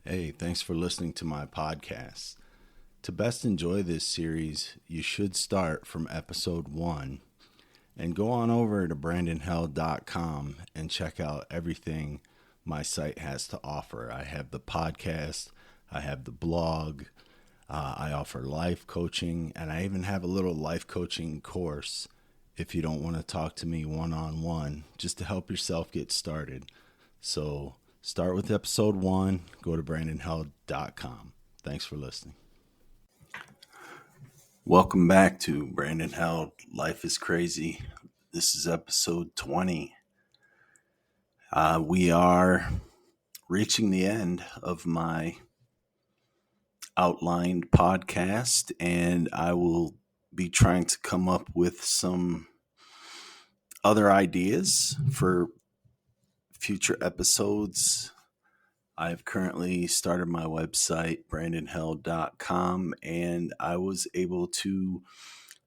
Hey, thanks for listening to my podcast. To best enjoy this series, you should start from episode 1 and go on over to brandonheld.com and check out everything my site has to offer. I have the podcast, I have the blog, I offer life coaching, and I even have a little life coaching course if you don't want to talk to me one on one, just to help yourself get started. So start with episode 1, go to brandonheld.com. Thanks for listening. Welcome back to Brandon Held. Life is Crazy. This is episode 20. We are reaching the end of my outlined podcast, and I will be trying to come up with some other ideas for future episodes. I've currently started my website, brandonheld.com, and I was able to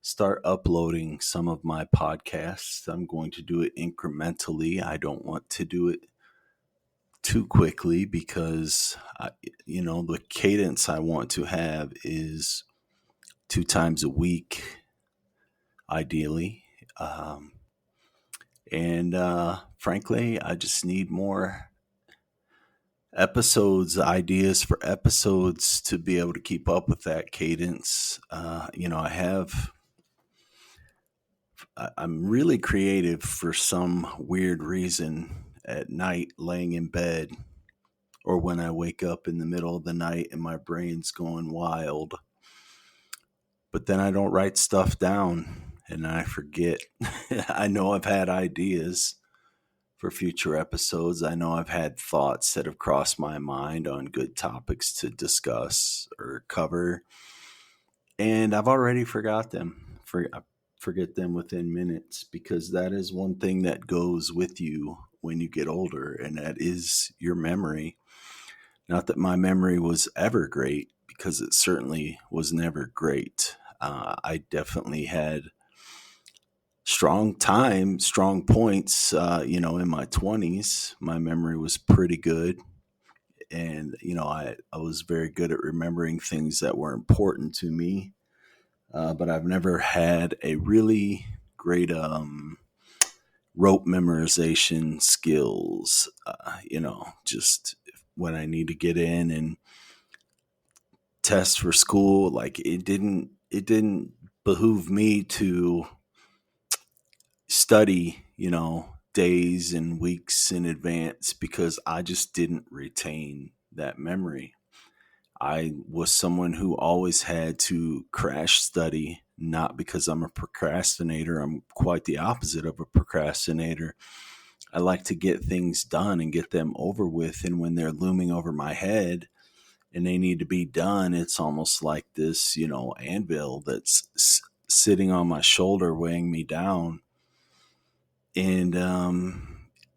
start uploading some of my podcasts. I'm going to do it incrementally. I don't want to do it too quickly because, the cadence I want to have is 2 times a week, ideally. Frankly, I just need more ideas for episodes to be able to keep up with that cadence. I'm really creative for some weird reason at night, laying in bed, or when I wake up in the middle of the night and my brain's going wild. But then I don't write stuff down and I forget. I know I've had ideas for future episodes. I know I've had thoughts that have crossed my mind on good topics to discuss or cover, and I've already forgot them. I forget them within minutes, because that is one thing that goes with you when you get older, and that is your memory. Not that my memory was ever great, because it certainly was never great. I definitely had strong points, in my 20s. My memory was pretty good. And, I was very good at remembering things that were important to me. But I've never had a really great rote memorization skills, just when I need to get in and test for school. Like, it didn't behoove me to study, days and weeks in advance, because I just didn't retain that memory. I was someone who always had to crash study, not because I'm a procrastinator. I'm quite the opposite of a procrastinator. I like to get things done and get them over with. And when they're looming over my head and they need to be done, it's almost like this, anvil that's sitting on my shoulder, weighing me down. And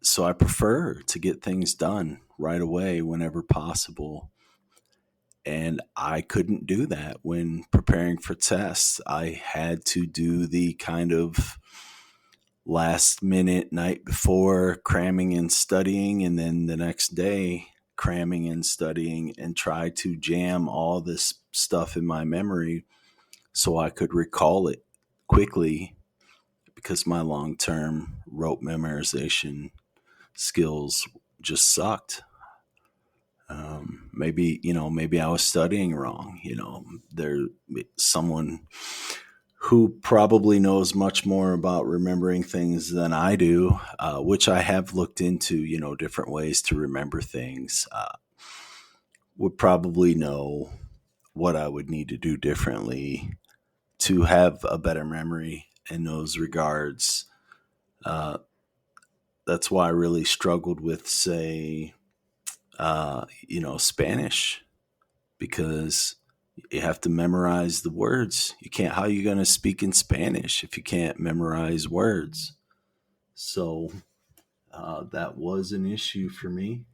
so I prefer to get things done right away whenever possible. And I couldn't do that when preparing for tests. I had to do the kind of last minute, night before, cramming and studying, and then the next day cramming and studying, and try to jam all this stuff in my memory so I could recall it quickly, because my long-term rote memorization skills just sucked. Maybe I was studying wrong. There's someone who probably knows much more about remembering things than I do, which I have looked into, different ways to remember things, would probably know what I would need to do differently to have a better memory in those regards. That's why I really struggled with, say, Spanish, because you have to memorize the words. How are you going to speak in Spanish if you can't memorize words? So that was an issue for me,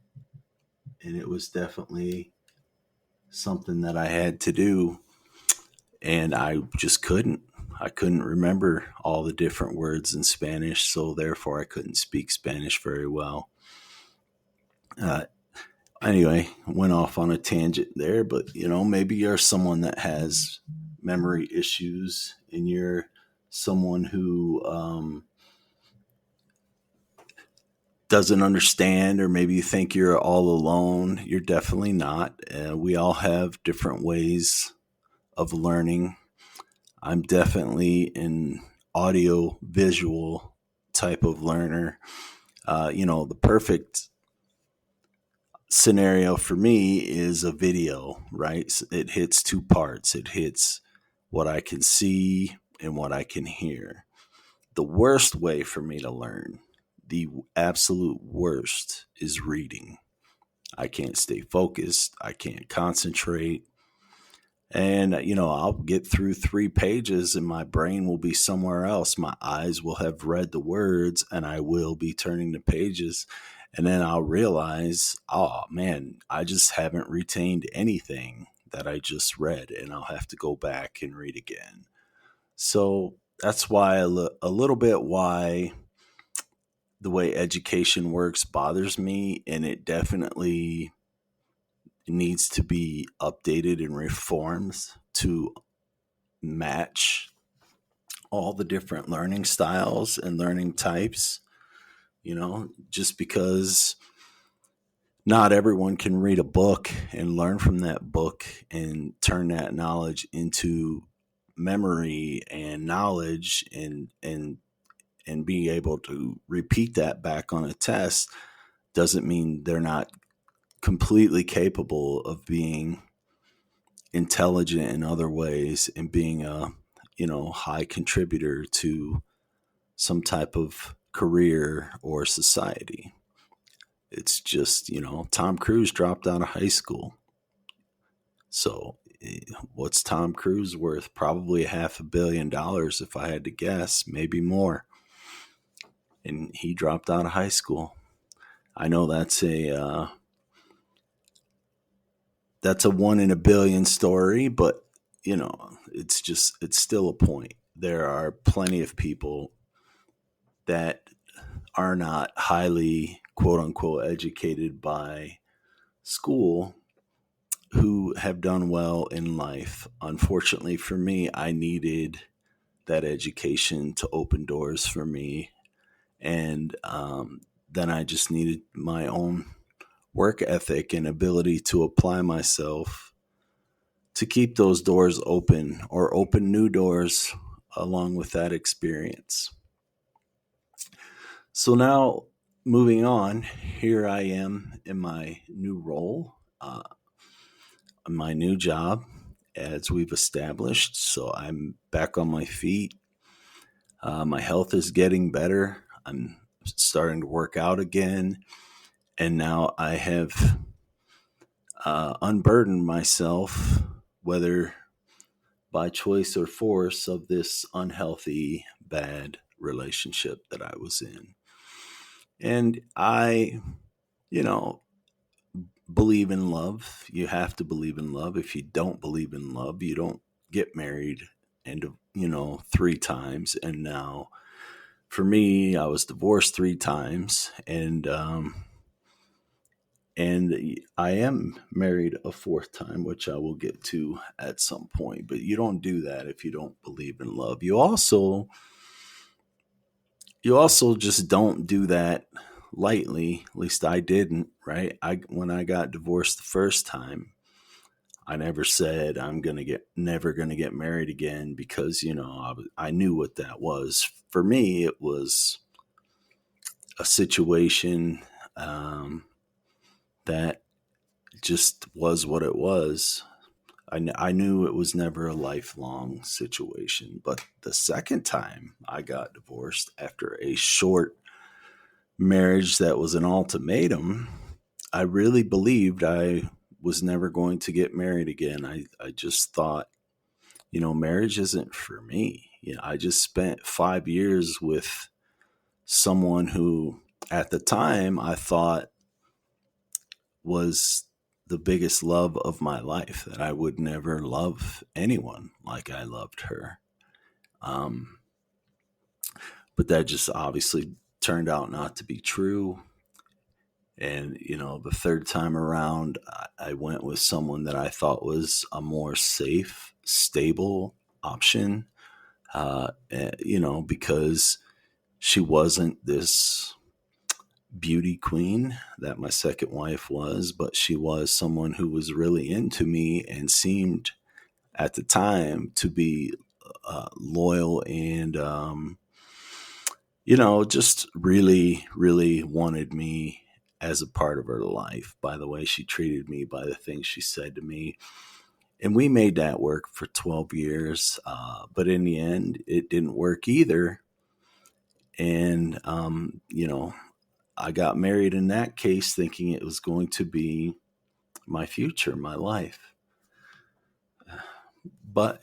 and it was definitely something that I had to do, and I just couldn't. I couldn't remember all the different words in Spanish, so therefore I couldn't speak Spanish very well. Anyway, went off on a tangent there, but maybe you're someone that has memory issues and you're someone who doesn't understand, or maybe you think you're all alone. You're definitely not. We all have different ways of learning. I'm definitely an audio visual type of learner. The perfect scenario for me is a video, right? It hits two parts. It hits what I can see and what I can hear. The worst way for me to learn, the absolute worst, is reading. I can't stay focused. I can't concentrate. And, I'll get through 3 pages and my brain will be somewhere else. My eyes will have read the words and I will be turning the pages. And then I'll realize, oh man, I just haven't retained anything that I just read, and I'll have to go back and read again. So that's why a little bit why the way education works bothers me, and it definitely needs to be updated and reformed to match all the different learning styles and learning types. Just because not everyone can read a book and learn from that book and turn that knowledge into memory and knowledge, and be able to repeat that back on a test, doesn't mean they're not completely capable of being intelligent in other ways and being a high contributor to some type of career or society. It's just, Tom Cruise dropped out of high school. So what's Tom Cruise worth? Probably $500 million if I had to guess, maybe more. And he dropped out of high school. I know that's a 1 in a billion story, but it's still a point. There are plenty of people that are not highly quote unquote educated by school who have done well in life. Unfortunately for me, I needed that education to open doors for me. And then I just needed my own work ethic and ability to apply myself to keep those doors open or open new doors along with that experience. So now, moving on, here I am in my new role, my new job, as we've established. So I'm back on my feet. My health is getting better. I'm starting to work out again. And now I have unburdened myself, whether by choice or force, of this unhealthy, bad relationship that I was in. And I, you know, believe in love. You have to believe in love. If you don't believe in love, you don't get married and 3 times. And now for me, I was divorced 3 times, and I am married a fourth time, which I will get to at some point. But you don't do that if you don't believe in love. You also just don't do that lightly. At least I didn't, right? When I got divorced the first time, I never said I'm never gonna get married again, because I knew what that was. For me, it was a situation that just was what it was. I knew it was never a lifelong situation. But the second time I got divorced after a short marriage that was an ultimatum, I really believed I was never going to get married again. I just thought, marriage isn't for me. I just spent 5 years with someone who at the time I thought was the biggest love of my life, that I would never love anyone like I loved her. Um, but that just obviously turned out not to be true. And, the third time around, I went with someone that I thought was a more safe, stable option, because she wasn't this beauty queen that my second wife was, but she was someone who was really into me and seemed at the time to be loyal and, just really, really wanted me as a part of her life by the way she treated me, by the things she said to me. And we made that work for 12 years. But in the end, it didn't work either. And, I got married in that case thinking it was going to be my future, my life. But,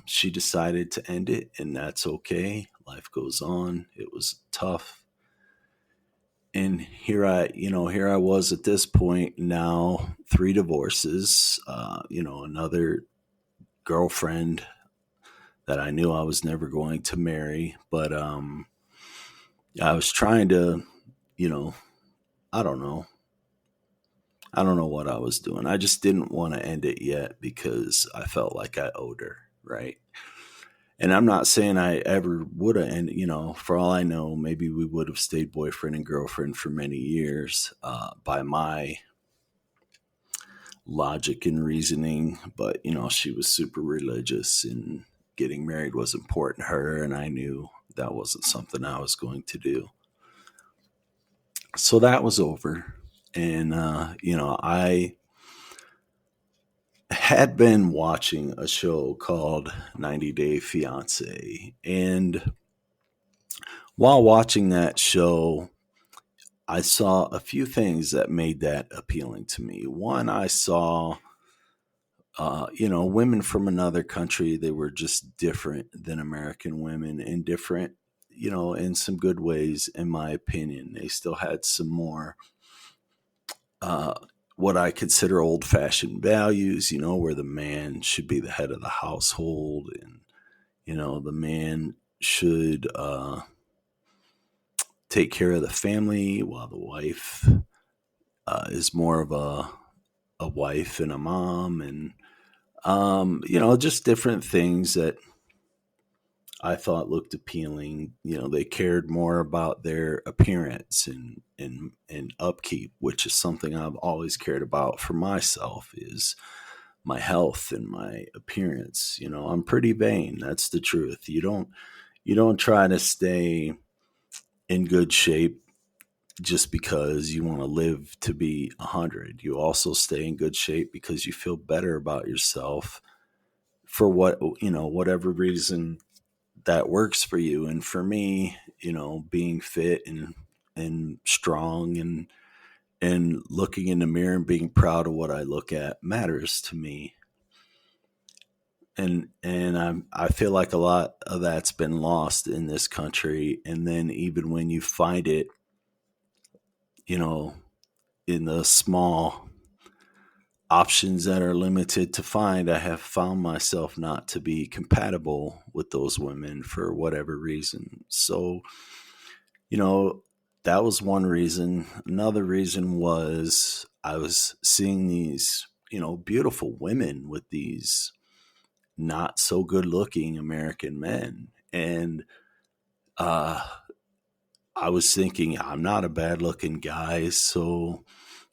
she decided to end it, and that's okay. Life goes on. It was tough. And here I was at this point now, three divorces, another girlfriend that I knew I was never going to marry. But I was trying to, you know, I don't know. I don't know what I was doing. I just didn't want to end it yet because I felt like I owed her, right? And I'm not saying I ever would have, and for all I know, maybe we would have stayed boyfriend and girlfriend for many years by my logic and reasoning. But she was super religious, and getting married was important to her, and I knew that wasn't something I was going to do. So that was over, and I had been watching a show called 90 Day Fiancé, and while watching that show, I saw a few things that made that appealing to me. One, I saw, women from another country. They were just different than American women, and different, in some good ways, in my opinion. They still had some more, uh, what I consider old fashioned values, where the man should be the head of the household, and, the man should take care of the family while the wife is more of a wife and a mom, and just different things that I thought looked appealing. They cared more about their appearance and upkeep, which is something I've always cared about for myself, is my health and my appearance. I'm pretty vain. That's the truth. You don't try to stay in good shape just because you want to live to be 100. You also stay in good shape because you feel better about yourself for whatever reason that works for you. And for me, being fit and strong and looking in the mirror and being proud of what I look at matters to me. And I feel like a lot of that's been lost in this country. And then even when you find it, you know, in the small options that are limited to find, I have found myself not to be compatible with those women for whatever reason. So, you know, that was one reason. Another reason was I was seeing these, beautiful women with these not so good looking American men. And uh, I was thinking, I'm not a bad looking guy. So,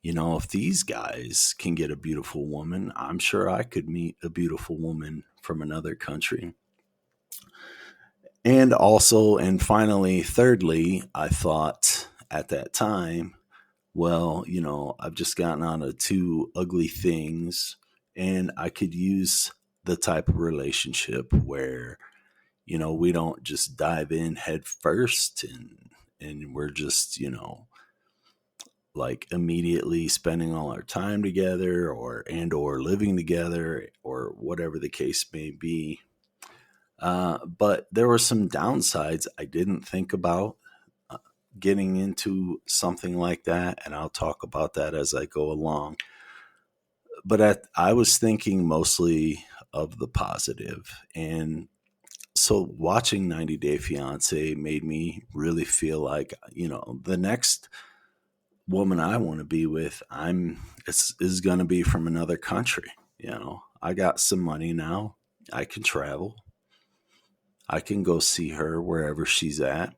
if these guys can get a beautiful woman, I'm sure I could meet a beautiful woman from another country. And also, and finally, thirdly, I thought at that time, well, I've just gotten out of two ugly things, and I could use the type of relationship where, we don't just dive in head first, and we're just, like immediately spending all our time together, or living together, or whatever the case may be. But there were some downsides I didn't think about uh, getting into something like that, and I'll talk about that as I go along. But I was thinking mostly of the positive. And so watching 90 Day Fiance made me really feel like, the next woman I want to be with, it's is going to be from another country. I got some money now. I can travel. I can go see her wherever she's at.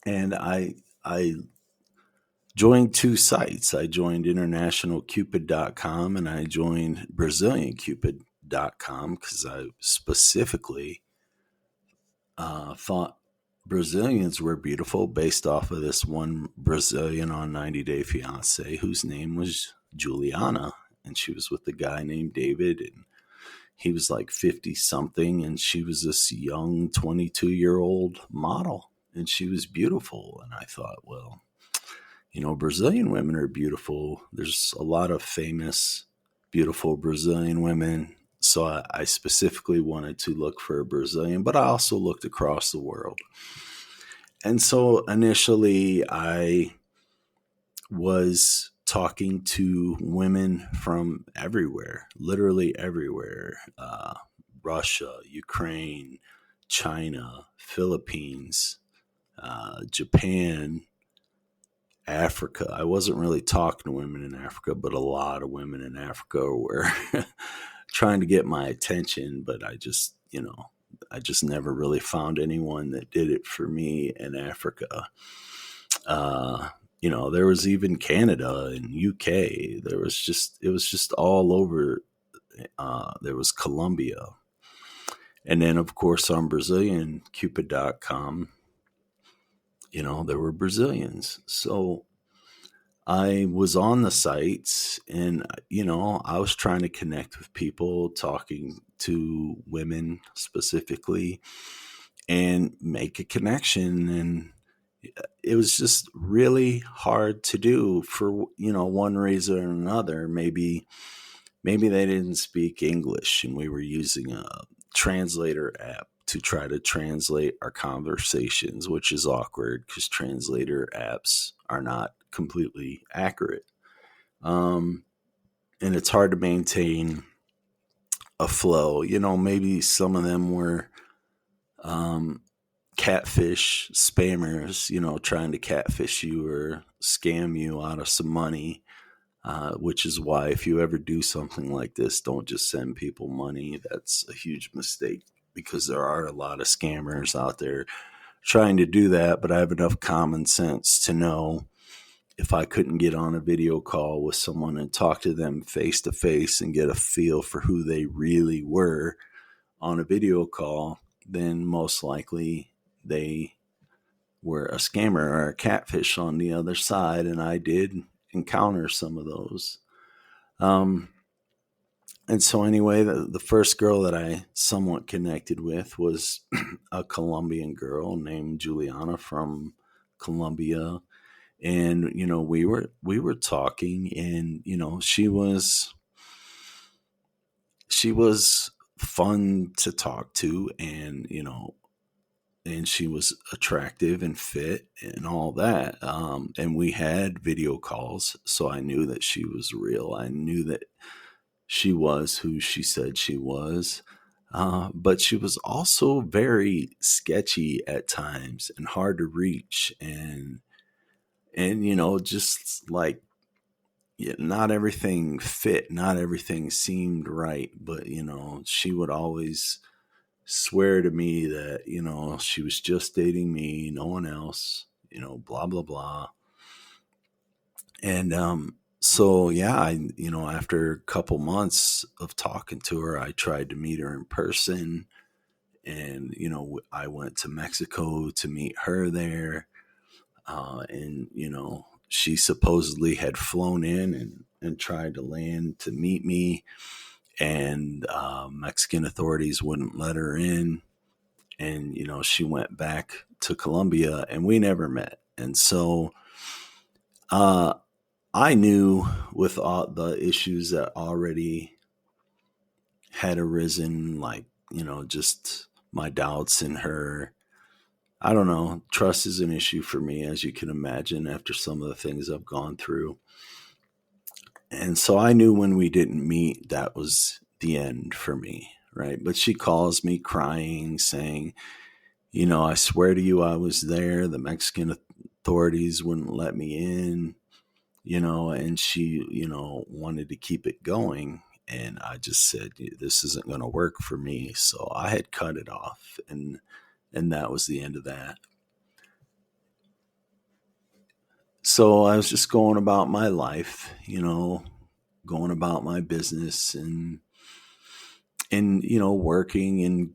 And I joined two sites. I joined internationalcupid.com and I joined braziliancupid.com because I specifically thought Brazilians were beautiful based off of this one Brazilian on 90 Day Fiancé whose name was Juliana. And she was with a guy named David. And he was like 50 something. And she was this young 22-year-old model. And she was beautiful. And I thought, well, Brazilian women are beautiful. There's a lot of famous, beautiful Brazilian women. So I specifically wanted to look for a Brazilian, but I also looked across the world. And so initially I was talking to women from everywhere, literally everywhere. Russia, Ukraine, China, Philippines, Japan, Africa. I wasn't really talking to women in Africa, but a lot of women in Africa were trying to get my attention, but I just never really found anyone that did it for me in Africa. There was even Canada and UK. It was just all over. There was Colombia. And then, of course, on BrazilianCupid.com, there were Brazilians. So I was on the sites and, I was trying to connect with people, talking to women specifically and make a connection. And it was just really hard to do for, one reason or another. Maybe they didn't speak English and we were using a translator app to try to translate our conversations, which is awkward because translator apps are not completely accurate. And it's hard to maintain a flow. Maybe some of them were catfish spammers, trying to catfish you or scam you out of some money. Which is why if you ever do something like this, don't just send people money. That's a huge mistake because there are a lot of scammers out there trying to do that. But I have enough common sense to know if I couldn't get on a video call with someone and talk to them face to face and get a feel for who they really were on a video call, then most likely they were a scammer or a catfish on the other side. And I did encounter some of those. And so anyway, the first girl that I somewhat connected with was a Colombian girl named Juliana from Colombia. And, we were talking and, she was fun to talk to and, and she was attractive and fit and all that. And we had video calls. So I knew that she was real. I knew that she was who she said she was. But she was also very sketchy at times and hard to reach. And just like, not everything fit, not everything seemed right. But, she would always swear to me that, she was just dating me, no one else, blah, blah, blah. And so, yeah, after a couple months of talking to her, I tried to meet her in person. And, I went to Mexico to meet her there. And, she supposedly had flown in and tried to land to meet me. And Mexican authorities wouldn't let her in. And, she went back to Colombia and we never met. And so I knew with all the issues that already had arisen, like, just my doubts in her. I don't know. Trust is an issue for me, as you can imagine, after some of the things I've gone through. And so I knew when we didn't meet, that was the end for me, right? But she calls me crying, saying, I swear to you, I was there. The Mexican authorities wouldn't let me in, and she, wanted to keep it going. And I just said, this isn't going to work for me. So I had cut it off, and that was the end of that. So I was just going about my life, going about my business, and working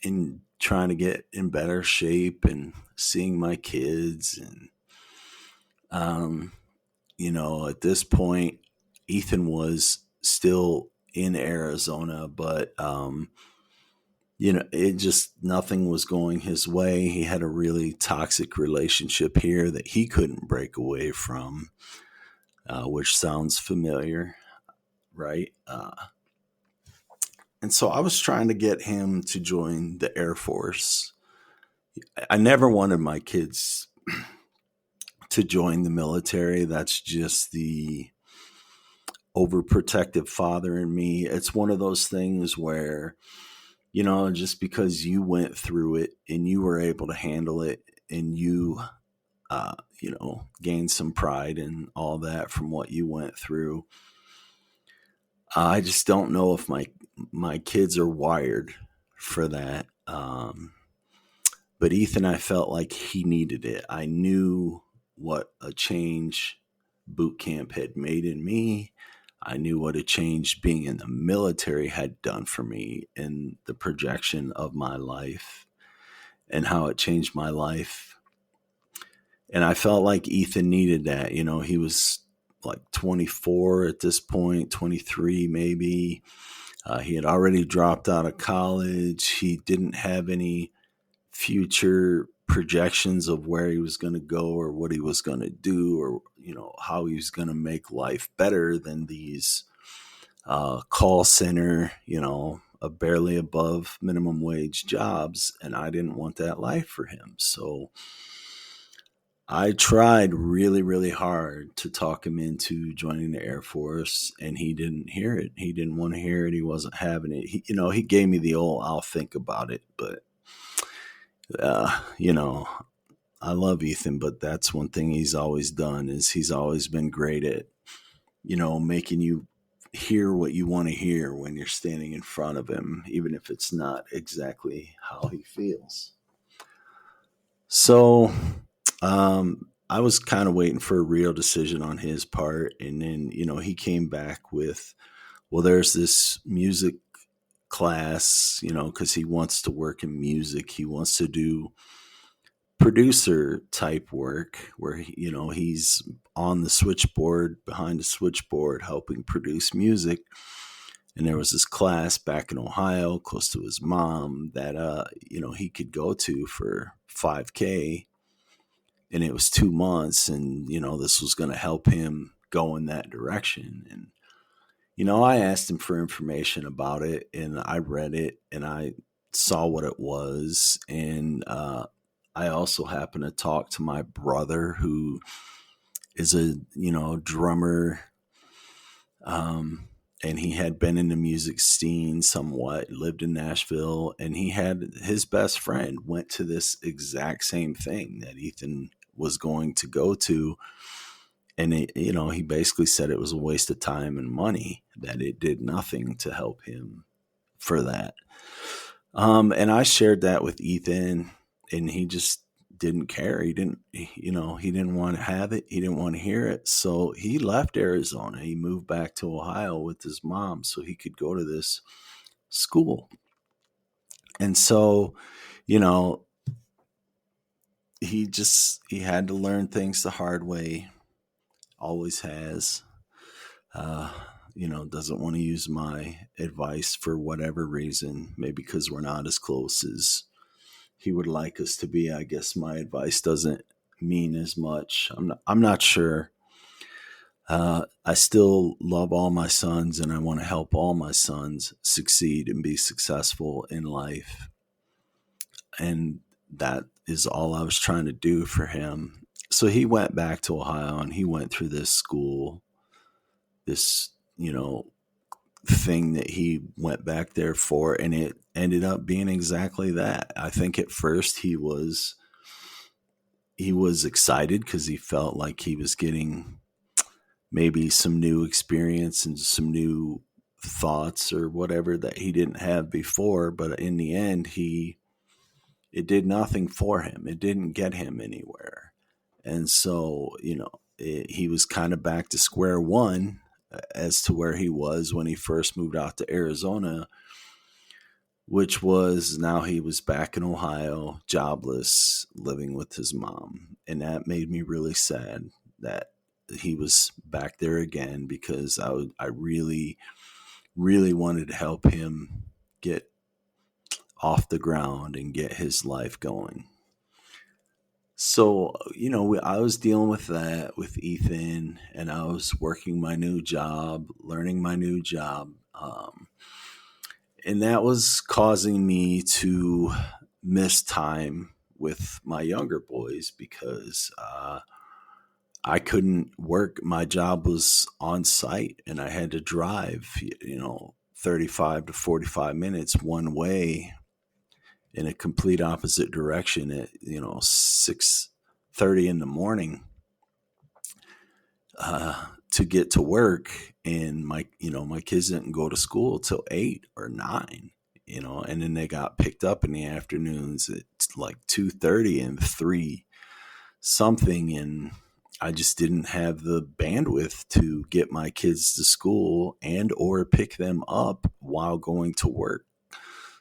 and trying to get in better shape and seeing my kids. And at this point, Ethan was still in Arizona, but it just, nothing was going his way. He had a really toxic relationship here that he couldn't break away from, which sounds familiar, right? And so I was trying to get him to join the Air Force. I never wanted my kids to join the military. That's just the overprotective father in me. It's one of those things where, just because you went through it and you were able to handle it, and you, gained some pride and all that from what you went through. I just don't know if my kids are wired for that. But Ethan, I felt like he needed it. I knew what a change boot camp had made in me. I knew what a change being in the military had done for me, and the projection of my life and how it changed my life. And I felt like Ethan needed that. He was like 24 at this point, 23 maybe. He had already dropped out of college. He didn't have any future projections of where he was going to go or what he was going to do, or how he was going to make life better than these call center, a barely above minimum wage jobs. And I didn't want that life for him. So I tried really, really hard to talk him into joining the Air Force, and he didn't hear it. He didn't want to hear it. He wasn't having it. He gave me the old, I'll think about it. But, I love Ethan, but that's one thing he's always done, is he's always been great at, making you hear what you want to hear when you're standing in front of him, even if it's not exactly how he feels. So, I was kind of waiting for a real decision on his part. And then, he came back with, well, there's this music class, because he wants to work in music. He wants to do producer type work where, he's on the switchboard, behind the switchboard, helping produce music. And there was this class back in Ohio, close to his mom, that, he could go to for $5K. And it was 2 months, and this was going to help him go in that direction. And I asked him for information about it, and I read it, and I saw what it was. And I also happened to talk to my brother, who is a drummer, and he had been in the music scene somewhat, lived in Nashville, and he had his best friend went to this exact same thing that Ethan was going to go to. And he basically said it was a waste of time and money, that it did nothing to help him for that. And I shared that with Ethan, and he just didn't care. He didn't want to have it. He didn't want to hear it. So he left Arizona. He moved back to Ohio with his mom so he could go to this school. And so, he had to learn things the hard way. Always has. Doesn't want to use my advice for whatever reason. Maybe because we're not as close as he would like us to be. I guess my advice doesn't mean as much. I'm not sure. I still love all my sons, and I want to help all my sons succeed and be successful in life. And that is all I was trying to do for him. So he went back to Ohio, and he went through this school, this, thing that he went back there for, and it ended up being exactly that. I think at first he was he was excited because he felt like he was getting maybe some new experience and some new thoughts or whatever that he didn't have before. But in the end, it did nothing for him. It didn't get him anywhere. And so, he was kind of back to square one as to where he was when he first moved out to Arizona, which was now he was back in Ohio, jobless, living with his mom. And that made me really sad that he was back there again, because I really, really wanted to help him get off the ground and get his life going. So, I was dealing with that with Ethan, and I was working my new job, learning my new job. And that was causing me to miss time with my younger boys because I couldn't work. My job was on site and I had to drive, 35 to 45 minutes one way in a complete opposite direction at, 6:30 in the morning to get to work. And my kids didn't go to school till 8 or 9, and then they got picked up in the afternoons at like 2:30 and 3 something. And I just didn't have the bandwidth to get my kids to school and or pick them up while going to work.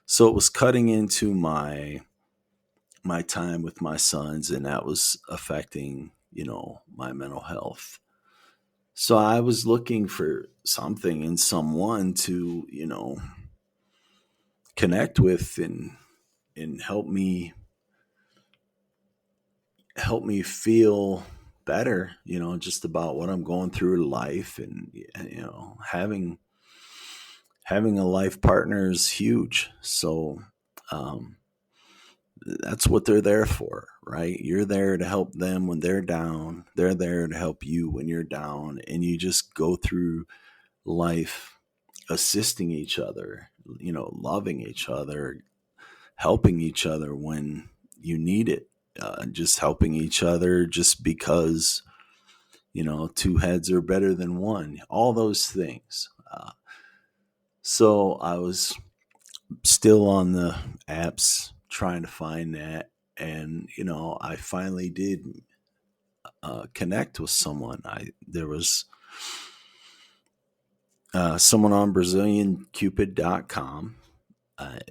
So it was cutting into my time with my sons, and that was affecting, my mental health. So I was looking for something and someone to, connect with and help me feel better, just about what I'm going through in life. And having a life partner is huge. So um that's what they're there for, right? You're there to help them when they're down. They're there to help you when you're down, and you just go through life assisting each other, loving each other, helping each other when you need it, just helping each other just because, two heads are better than one, all those things. So I was still on the apps trying to find that. And, I finally did connect with someone. There was someone on BrazilianCupid.com,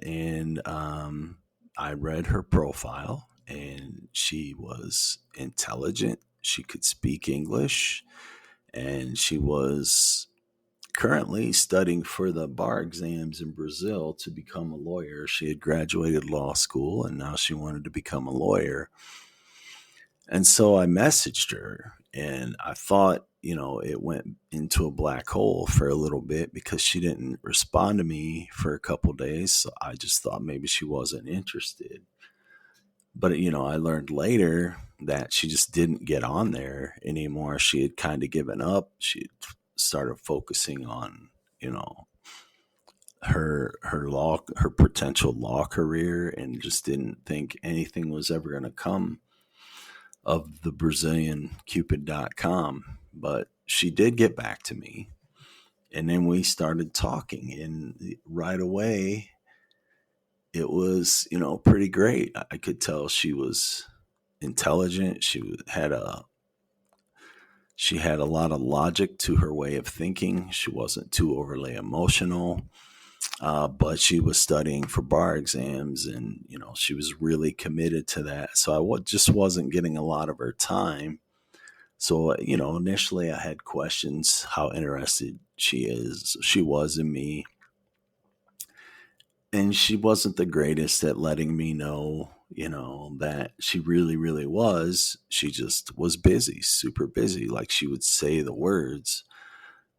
and I read her profile, and she was intelligent. She could speak English, and she was currently studying for the bar exams in Brazil to become a lawyer. She had graduated law school, and now she wanted to become a lawyer. And so I messaged her, and I thought, it went into a black hole for a little bit because she didn't respond to me for a couple days. So I just thought maybe she wasn't interested. But, I learned later that she just didn't get on there anymore. She had kind of given up. She started focusing on, her potential law career, and just didn't think anything was ever going to come of the BrazilianCupid.com. But she did get back to me, and then we started talking, and right away it was, pretty great. I could tell she was intelligent. She had a lot of logic to her way of thinking. She wasn't too overly emotional, but she was studying for bar exams, and she was really committed to that. So just wasn't getting a lot of her time. So, initially I had questions how interested she was in me. And she wasn't the greatest at letting me know, that she really, really was. She just was busy, super busy. Like, she would say the words,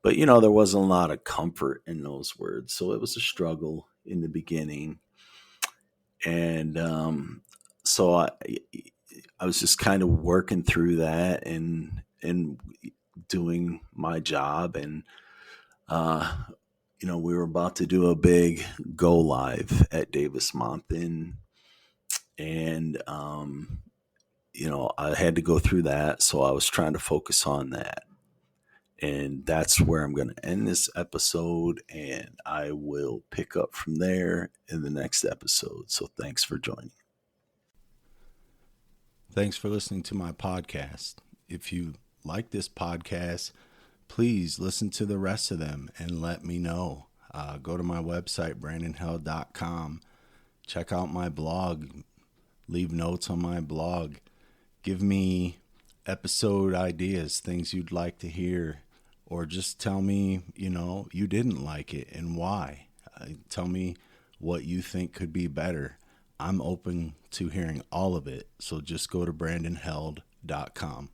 but, there wasn't a lot of comfort in those words. So it was a struggle in the beginning. And so I was just kind of working through that and doing my job. And uh, we were about to do a big go live at Davis Monthan, and I had to go through that. So I was trying to focus on that. And that's where I'm going to end this episode. And I will pick up from there in the next episode. So thanks for joining. Thanks for listening to my podcast. If you like this podcast, please listen to the rest of them and let me know. Go to my website, brandonheld.com. Check out my blog. Leave notes on my blog. Give me episode ideas, things you'd like to hear, or just tell me, you didn't like it and why. Tell me what you think could be better. I'm open to hearing all of it. So just go to brandonheld.com.